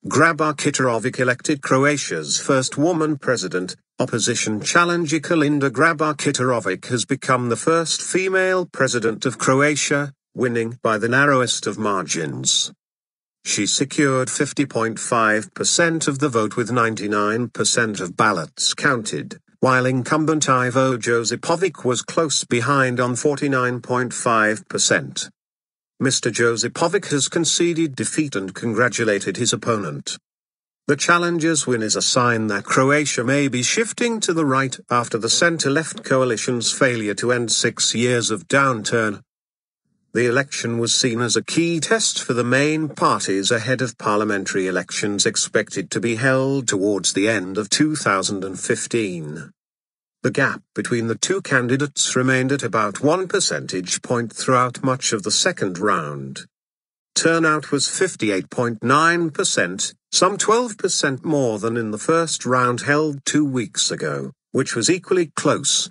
Grabar-Kitarovic elected Croatia's first woman president. Opposition challenger Kolinda Grabar-Kitarovic has become the first female president of Croatia, winning by the narrowest of margins. She secured 50.5% of the vote with 99% of ballots counted, while incumbent Ivo Josipovic was close behind on 49.5%. Mr. Josipovic has conceded defeat and congratulated his opponent. The challenger's win is a sign that Croatia may be shifting to the right after the centre-left coalition's failure to end 6 years of downturn. The election was seen as a key test for the main parties ahead of parliamentary elections expected to be held towards the end of 2015. The gap between the two candidates remained at about 1 percentage point throughout much of the second round. Turnout was 58.9%, some 12% more than in the first round held 2 weeks ago, which was equally close.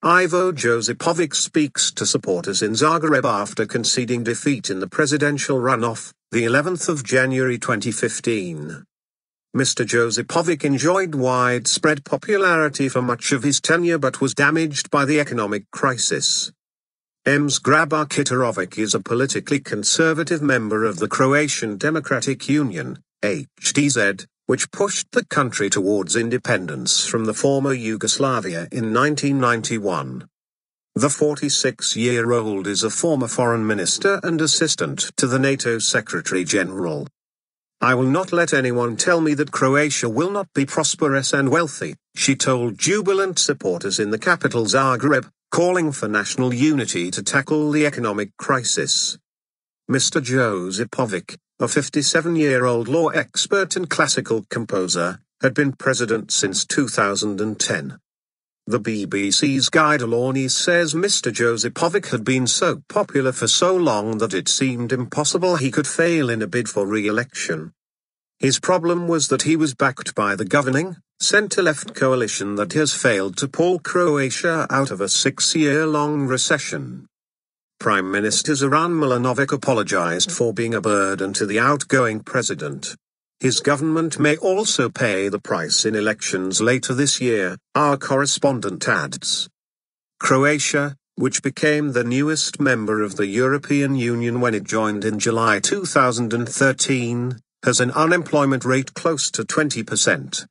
Ivo Josipovic speaks to supporters in Zagreb after conceding defeat in the presidential runoff, the 11th of January 2015. Mr. Josipovic enjoyed widespread popularity for much of his tenure but was damaged by the economic crisis. News-Grabar-Kitarovic is a politically conservative member of the Croatian Democratic Union, HDZ, which pushed the country towards independence from the former Yugoslavia in 1991. The 46-year-old is a former foreign minister and assistant to the NATO Secretary-General. "I will not let anyone tell me that Croatia will not be prosperous and wealthy," she told jubilant supporters in the capital Zagreb, calling for national unity to tackle the economic crisis. Mr. Josipovic, a 57-year-old law expert and classical composer, had been president since 2010. The BBC's Guy Delorney says Mr. Josipovic had been so popular for so long that it seemed impossible he could fail in a bid for re-election. His problem was that he was backed by the governing, centre-left coalition that has failed to pull Croatia out of a 6-year-long recession. Prime Minister Zoran Milanovic apologized for being a burden to the outgoing president. His government may also pay the price in elections later this year, our correspondent adds. Croatia, which became the newest member of the European Union when it joined in July 2013, has an unemployment rate close to 20%.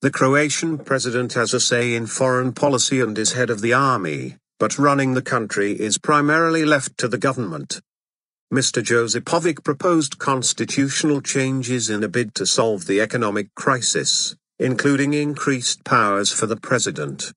The Croatian president has a say in foreign policy and is head of the army, but running the country is primarily left to the government. Mr. Josipovic proposed constitutional changes in a bid to solve the economic crisis, including increased powers for the president.